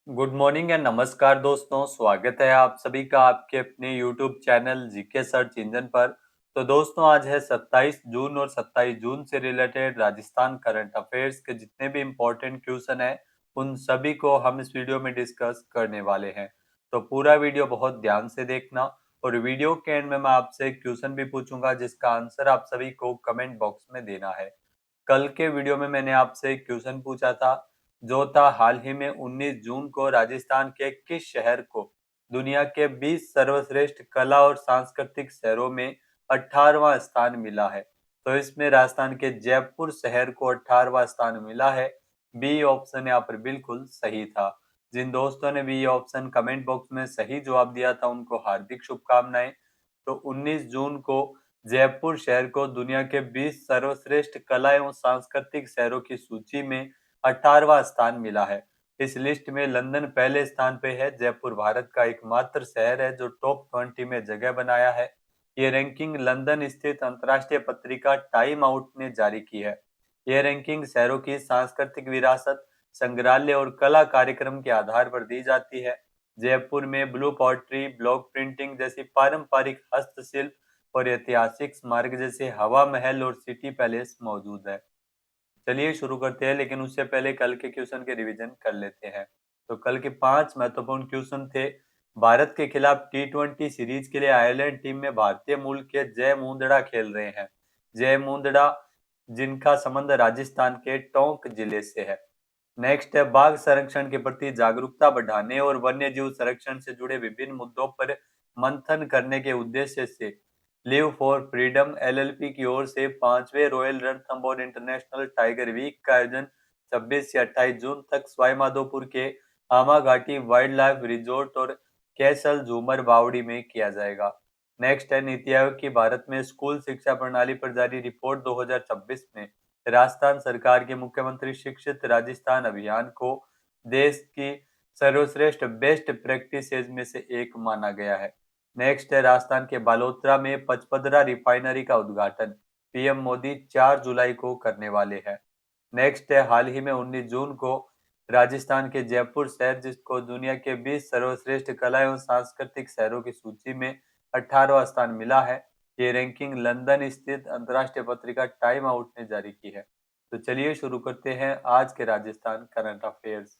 Good morning and नमस्कार दोस्तों। स्वागत है आप सभी का आपके अपने YouTube channel GK search engine पर। तो दोस्तों आज है 27 जून और 27 जून से रिलेटेड राजस्थान करंट अफेयर्स के जितने भी इम्पोर्टेंट क्वेश्चन हैं उन सभी को हम इस वीडियो में डिस्कस करने वाले हैं। तो पूरा वीडियो बहुत ध्यान से देखना और वीडियो के एंड में मैं आपसे एक क्वेश्चन भी पूछूंगा जिसका आंसर आप सभी को कमेंट बॉक्स में देना है। कल के वीडियो में मैंने आपसे एक क्वेश्चन पूछा था जो था हाल ही में 19 जून को राजस्थान के किस शहर को दुनिया के 20 सर्वश्रेष्ठ कला और सांस्कृतिक शहरों में 18वां स्थान मिला है। तो इसमें राजस्थान के जयपुर शहर को 18वां स्थान मिला है। बी ऑप्शन यहाँ पर बिल्कुल सही था। जिन दोस्तों ने बी ऑप्शन कमेंट बॉक्स में सही जवाब दिया था उनको हार्दिक शुभकामनाएं। तो 19 जून को जयपुर शहर को दुनिया के 20 सर्वश्रेष्ठ कला एवं सांस्कृतिक शहरों की सूची में 18वां स्थान मिला है। इस लिस्ट में लंदन पहले स्थान पे है। जयपुर भारत का एकमात्र शहर है जो टॉप 20 में जगह बनाया है। ये रैंकिंग लंदन स्थित अंतर्राष्ट्रीय पत्रिका टाइम आउट ने जारी की है। यह रैंकिंग शहरों की सांस्कृतिक विरासत, संग्रहालय और कला कार्यक्रम के आधार पर दी जाती है। जयपुर में ब्लू पॉटरी, ब्लॉक प्रिंटिंग जैसी पारंपरिक हस्तशिल्प और ऐतिहासिक स्मारक जैसे हवा महल और सिटी पैलेस मौजूद है। चलिए शुरू करते हैं, लेकिन उससे पहले कल के क्वेश्चन के रिवीजन कर लेते हैं। तो कल के 5 महत्वपूर्ण क्वेश्चन थे। भारत के खिलाफ टी20 सीरीज के लिए आयरलैंड टीम में भारतीय मूल के जय मुंदड़ा खेल रहे हैं। जय मुंदड़ा जिनका संबंध राजस्थान के टोंक जिले से है। नेक्स्ट है बाघ संरक्षण के प्रति जागरूकता बढ़ाने और वन्य जीव संरक्षण से जुड़े विभिन्न मुद्दों पर मंथन करने के उद्देश्य से लिव फॉर फ्रीडम एलएलपी की ओर से 5वें royal Ranthambore international tiger week का आयोजन 26 से 28 जून तक सवाईमाधोपुर के आमा घाटी वाइल्ड लाइफ रिजोर्ट और कैसल झूमर बावड़ी में किया जाएगा। नेक्स्ट है नीति आयोग की भारत में स्कूल शिक्षा प्रणाली पर जारी रिपोर्ट 2026 में राजस्थान सरकार के मुख्यमंत्री शिक्षित राजस्थान अभियान को देश की सर्वश्रेष्ठ बेस्ट प्रैक्टिसेज में से एक माना गया है। नेक्स्ट है राजस्थान के बालोतरा में पचपदरा रिफाइनरी का उद्घाटन पीएम मोदी 4 जुलाई को करने वाले हैं। नेक्स्ट है हाल ही में 19 जून को राजस्थान के जयपुर शहर जिसको दुनिया के 20 सर्वश्रेष्ठ कला एवं सांस्कृतिक शहरों की सूची में 18वां स्थान मिला है। ये रैंकिंग लंदन स्थित अंतर्राष्ट्रीय पत्रिका टाइम आउट ने जारी की है। तो चलिए शुरू करते हैं आज के राजस्थान करंट अफेयर्स।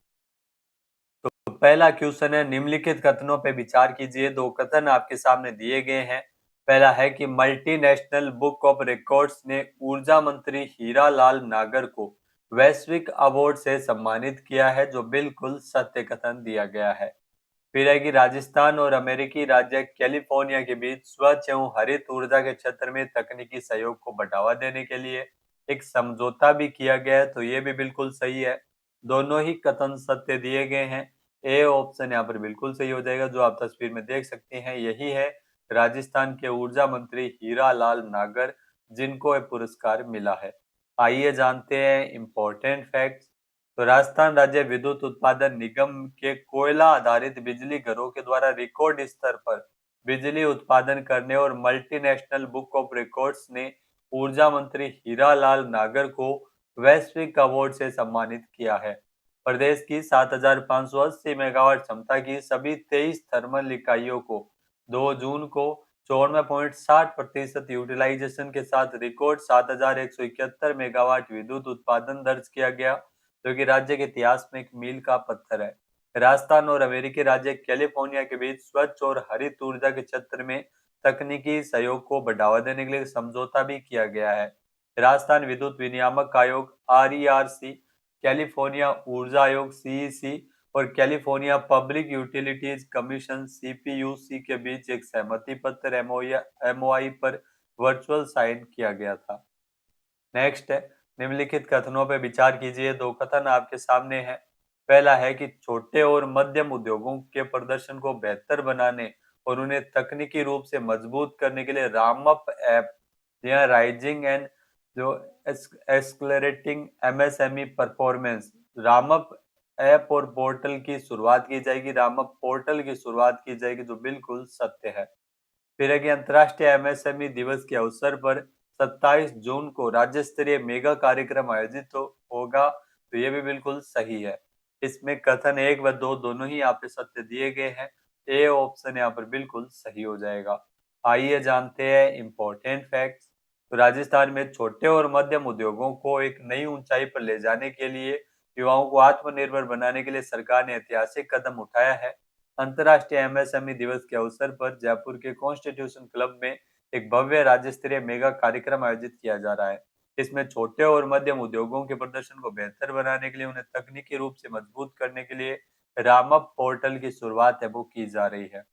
तो पहला क्वेश्चन है निम्नलिखित कथनों पर विचार कीजिए। दो कथन आपके सामने दिए गए हैं। पहला है कि मल्टीनेशनल बुक ऑफ रिकॉर्ड्स ने ऊर्जा मंत्री हीरा लाल नागर को वैश्विक अवार्ड से सम्मानित किया है, जो बिल्कुल सत्य कथन दिया गया है। फिर है कि राजस्थान और अमेरिकी राज्य कैलिफोर्निया के बीच स्वच्छ एवं हरित ऊर्जा के क्षेत्र में तकनीकी सहयोग को बढ़ावा देने के लिए एक समझौता भी किया गया है, तो ये भी बिल्कुल सही है। दोनों ही कथन सत्य दिए गए हैं। ए ऑप्शन यहाँ पर बिल्कुल सही हो जाएगा। जो आप तस्वीर में देख सकते हैं यही है राजस्थान के ऊर्जा मंत्री हीरा लाल नागर जिनको ये पुरस्कार मिला है। आइए जानते हैं इम्पोर्टेंट फैक्ट्स। तो राजस्थान राज्य विद्युत उत्पादन निगम के कोयला आधारित बिजली घरों के द्वारा रिकॉर्ड स्तर पर बिजली उत्पादन करने और मल्टीनेशनल बुक ऑफ रिकॉर्ड्स ने ऊर्जा मंत्री हीरा लाल नागर को वैश्विक अवार्ड से सम्मानित किया है। प्रदेश की 7,580 मेगावाट क्षमता की सभी 23 थर्मल इकाइयों को 2 जून को 94.60% यूटिलाइजेशन के साथ रिकॉर्ड 7,171 मेगावाट विद्युत उत्पादन दर्ज किया गया, जो कि राज्य के इतिहास में एक मील का पत्थर है। राजस्थान और अमेरिकी राज्य कैलिफोर्निया के बीच स्वच्छ और हरित ऊर्जा के क्षेत्र में तकनीकी सहयोग को बढ़ावा देने के लिए समझौता भी किया गया है। राजस्थान विद्युत विनियामक आयोग आरईआरसी, कैलिफोर्निया ऊर्जा आयोग सीईसी और कैलिफोर्निया पब्लिक यूटिलिटीज कमीशन सीपीयूसी के बीच एक सहमति पत्र एमओआई पर वर्चुअल साइन किया गया था। नेक्स्ट है निम्नलिखित कथनों पर विचार कीजिए। दो कथन आपके सामने हैं। पहला है कि छोटे और मध्यम उद्योगों के प्रदर्शन को बेहतर बनाने और उन्हें तकनीकी रूप से मजबूत करने के लिए रामअप ऐप या राइजिंग एंड जो एक्सक्लरेटिंग एमएसएमई परफॉर्मेंस रामअप ऐप और पोर्टल की शुरुआत की जाएगी। रामअप पोर्टल की शुरुआत की जाएगी, जो बिल्कुल सत्य है। फिर है कि अंतर्राष्ट्रीय एमएसएमई दिवस के अवसर पर 27 जून को राज्य स्तरीय मेगा कार्यक्रम आयोजित होगा, तो ये भी बिल्कुल सही है। इसमें कथन 1 व 2 दोनों ही यहाँ पे सत्य दिए गए हैं। ए ऑप्शन यहाँ पर बिल्कुल सही हो जाएगा। आइए जानते हैं इम्पोर्टेंट फैक्ट्स। तो राजस्थान में छोटे और मध्यम उद्योगों को एक नई ऊंचाई पर ले जाने के लिए, युवाओं को आत्मनिर्भर बनाने के लिए सरकार ने ऐतिहासिक कदम उठाया है। अंतर्राष्ट्रीय एमएसएमई दिवस के अवसर पर जयपुर के कॉन्स्टिट्यूशन क्लब में एक भव्य राज्य स्तरीय मेगा कार्यक्रम आयोजित किया जा रहा है। इसमें छोटे और मध्यम उद्योगों के प्रदर्शन को बेहतर बनाने के लिए, उन्हें तकनीकी रूप से मजबूत करने के लिए रामअप पोर्टल की शुरुआत है वो की जा रही है।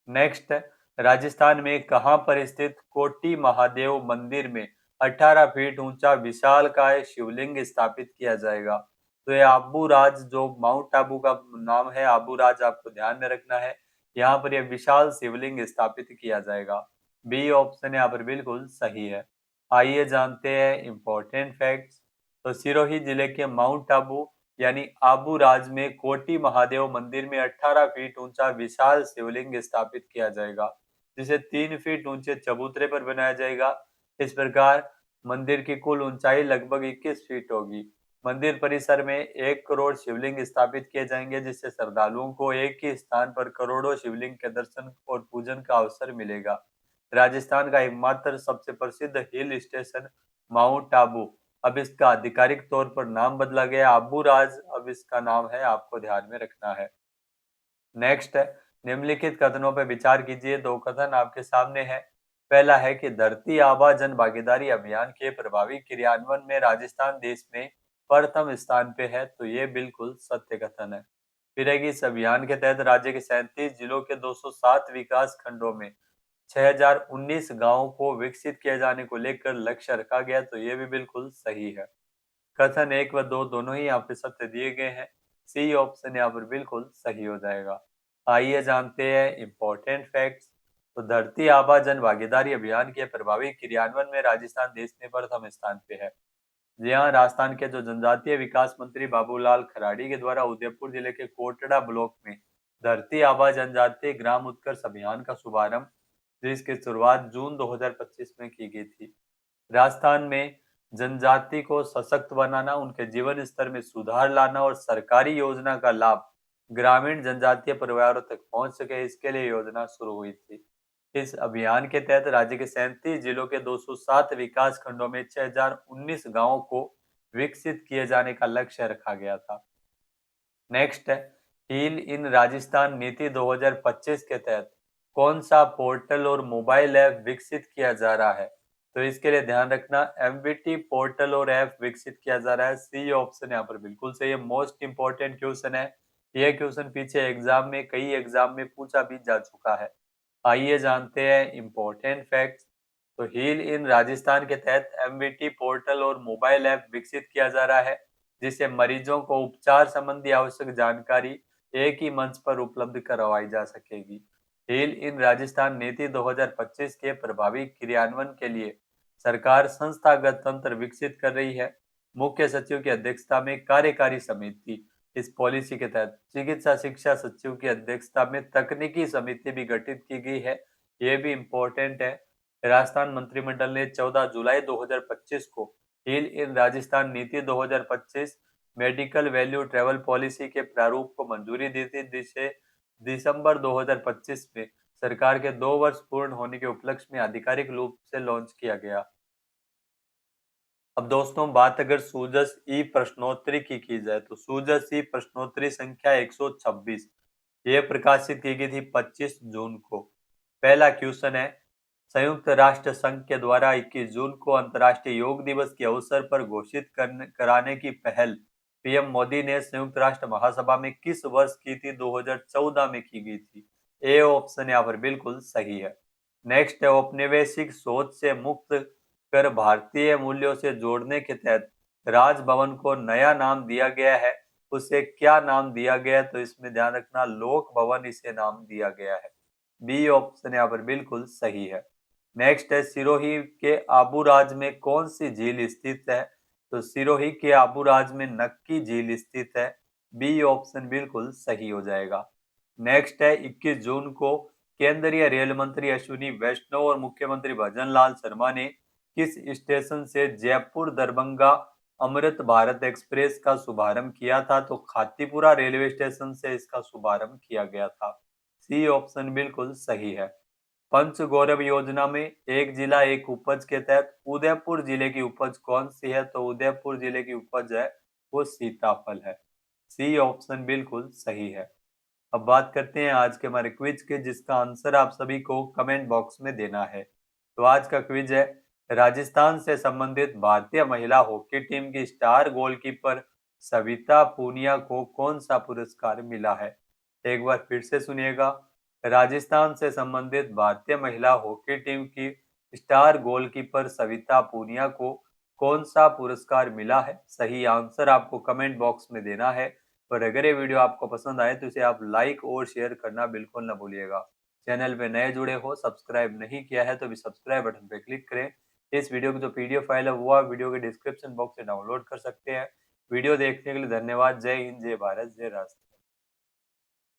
नेक्स्ट है, राजस्थान में कहां पर स्थित कोटी महादेव मंदिर में 18 फीट ऊंचा विशालकाय शिवलिंग स्थापित किया जाएगा? तो ये आबू राज, जो माउंट आबू का नाम है आबू राज, आपको ध्यान में रखना है। यहाँ पर यह विशाल शिवलिंग स्थापित किया जाएगा। बी ऑप्शन यहाँ पर बिल्कुल सही है। आइए जानते हैं इम्पोर्टेंट फैक्ट्स। तो सिरोही जिले के माउंट आबू यानी आबू राज में कोटी महादेव मंदिर में 18 फीट ऊंचा विशाल शिवलिंग स्थापित किया जाएगा, जिसे 3 फीट ऊंचे चबूतरे पर बनाया जाएगा। इस प्रकार मंदिर की कुल ऊंचाई लगभग 21 फीट होगी। मंदिर परिसर में 1 करोड़ शिवलिंग स्थापित किए जाएंगे, जिससे श्रद्धालुओं को एक ही स्थान पर करोड़ों शिवलिंग के दर्शन और पूजन का अवसर मिलेगा। राजस्थान का एकमात्र सबसे प्रसिद्ध हिल स्टेशन माउंट आबू, अब इसका आधिकारिक तौर पर नाम बदला गया, आबू राज अब इसका नाम है, आपको ध्यान में रखना है। नेक्स्ट है, निम्नलिखित कथनों पर विचार कीजिए। 2 कथन आपके सामने है। पहला है कि धरती आबा जन भागीदारी अभियान के प्रभावी क्रियान्वयन में राजस्थान देश में प्रथम स्थान पे है, तो ये बिल्कुल सत्य कथन है। फिर है कि इस अभियान के तहत राज्य के 37 जिलों के 207 विकास खंडों में 6019 गांवों को विकसित किए जाने को लेकर लक्ष्य रखा गया, तो ये भी बिल्कुल सही है। कथन 1 व 2 दोनों ही यहाँ पे सत्य दिए गए हैं। सी ऑप्शन यहाँ पर बिल्कुल सही हो जाएगा। आइए जानते हैं इम्पोर्टेंट फैक्ट्स। तो धरती आबा जन भागीदारी अभियान के प्रभावी क्रियान्वयन में राजस्थान देश में प्रथम स्थान पे है। जी हाँ, राजस्थान के जो जनजातीय विकास मंत्री बाबूलाल खराड़ी के द्वारा उदयपुर जिले के कोटड़ा ब्लॉक में धरती आबा जनजातीय ग्राम उत्कर्ष अभियान का शुभारंभ, जिसकी शुरुआत जून 2025 में की गई थी। राजस्थान में जनजाति को सशक्त बनाना, उनके जीवन स्तर में सुधार लाना और सरकारी योजना का लाभ ग्रामीण जनजातीय परिवारों तक पहुंच सके, इसके लिए योजना शुरू हुई थी। इस अभियान के तहत राज्य के 37 जिलों के 207 विकास खंडों में 6019 गांवों को विकसित किए जाने का लक्ष्य रखा गया था। नेक्स्ट है, हील इन राजस्थान नीति 2025 के तहत कौन सा पोर्टल और मोबाइल ऐप विकसित किया जा रहा है? तो इसके लिए ध्यान रखना, एमबीटी पोर्टल और ऐप विकसित किया जा रहा है। सी ऑप्शन यहाँ पर बिल्कुल सही है। मोस्ट इंपोर्टेंट क्वेश्चन है। यह क्वेश्चन पीछे कई एग्जाम में पूछा भी जा चुका है। आइए जानते हैं इम्पोर्टेंट फैक्ट्स। तो हील इन राजस्थान के तहत एमबीटी पोर्टल और मोबाइल ऐप विकसित किया जा रहा है, जिससे मरीजों को उपचार संबंधी आवश्यक जानकारी एक ही मंच पर उपलब्ध करवाई जा सकेगी। हील इन राजस्थान नीति 2025 के प्रभावी क्रियान्वयन के लिए सरकार संस्थागत तंत्र विकसित कर रही है। मुख्य सचिव की अध्यक्षता में कार्यकारी समिति, इस पॉलिसी के तहत चिकित्सा शिक्षा सचिव की अध्यक्षता में तकनीकी समिति भी गठित की गई है। ये भी इम्पोर्टेंट है। राजस्थान मंत्रिमंडल ने 14 जुलाई 2025 को हील इन राजस्थान नीति 2025 मेडिकल वैल्यू ट्रेवल पॉलिसी के प्रारूप को मंजूरी दी थी, जिसे दिसंबर 2025 में सरकार के 2 वर्ष पूर्ण होने के उपलक्ष्य में आधिकारिक रूप से लॉन्च किया गया। अब दोस्तों बात अगर सूजस ई प्रश्नोत्तरी की जाए, तो सूजस ई प्रश्नोत्तरी संख्या 126 ये प्रकाशित की गई थी 25 जून को। पहला क्वेश्चन है, संयुक्त राष्ट्र संघ के द्वारा 21 जून को अंतर्राष्ट्रीय योग दिवस के अवसर पर घोषित कराने की पहल पीएम मोदी ने संयुक्त राष्ट्र महासभा में किस वर्ष की थी? 2014 में की गई थी। ए ऑप्शन यहाँ पर बिल्कुल सही है। नेक्स्ट है, औपनिवेशिक सोच से मुक्त कर भारतीय मूल्यों से जोड़ने के तहत राजभवन को नया नाम दिया गया है, उसे क्या नाम दिया गया है? तो इसमें ध्यान रखना, लोक भवन इसे नाम दिया गया है। बी ऑप्शन यहाँ पर बिल्कुल सही है। नेक्स्ट है, सिरोही के आबूराज में कौन सी झील स्थित है? तो सिरोही के आबूराज में नक्की झील स्थित है। बी ऑप्शन बिल्कुल सही हो जाएगा। नेक्स्ट है, 21 जून को केंद्रीय रेल मंत्री अश्विनी वैष्णव और मुख्यमंत्री भजन लाल शर्मा ने किस स्टेशन से जयपुर दरभंगा अमृत भारत एक्सप्रेस का शुभारंभ किया था? तो खातीपुरा रेलवे स्टेशन से इसका शुभारंभ किया गया था। सी ऑप्शन बिल्कुल सही है। पंच गौरव योजना में एक जिला एक उपज के तहत उदयपुर जिले की उपज कौन सी है? तो उदयपुर जिले की उपज है वो सीताफल है। सी ऑप्शन बिल्कुल सही है। अब बात करते हैं आज के हमारे क्विज के, जिसका आंसर आप सभी को कमेंट बॉक्स में देना है। तो आज का क्विज है, राजस्थान से संबंधित भारतीय महिला हॉकी टीम की स्टार गोलकीपर सविता पूनिया को कौन सा पुरस्कार मिला है? एक बार फिर से सुनिएगा, राजस्थान से संबंधित भारतीय महिला हॉकी टीम की स्टार गोलकीपर सविता पूनिया को कौन सा पुरस्कार मिला है? सही आंसर आपको कमेंट बॉक्स में देना है। और अगर ये वीडियो आपको पसंद आए तो इसे आप लाइक और शेयर करना बिल्कुल न भूलिएगा। चैनल पे नए जुड़े हो, सब्सक्राइब नहीं किया है तो भी सब्सक्राइब बटन पे क्लिक करें। इस वीडियो की जो पीडीएफ फाइल है वो आप वीडियो के डिस्क्रिप्शन बॉक्स से डाउनलोड कर सकते हैं। वीडियो देखने के लिए धन्यवाद। जय हिंद, जय भारत, जय राष्ट्र।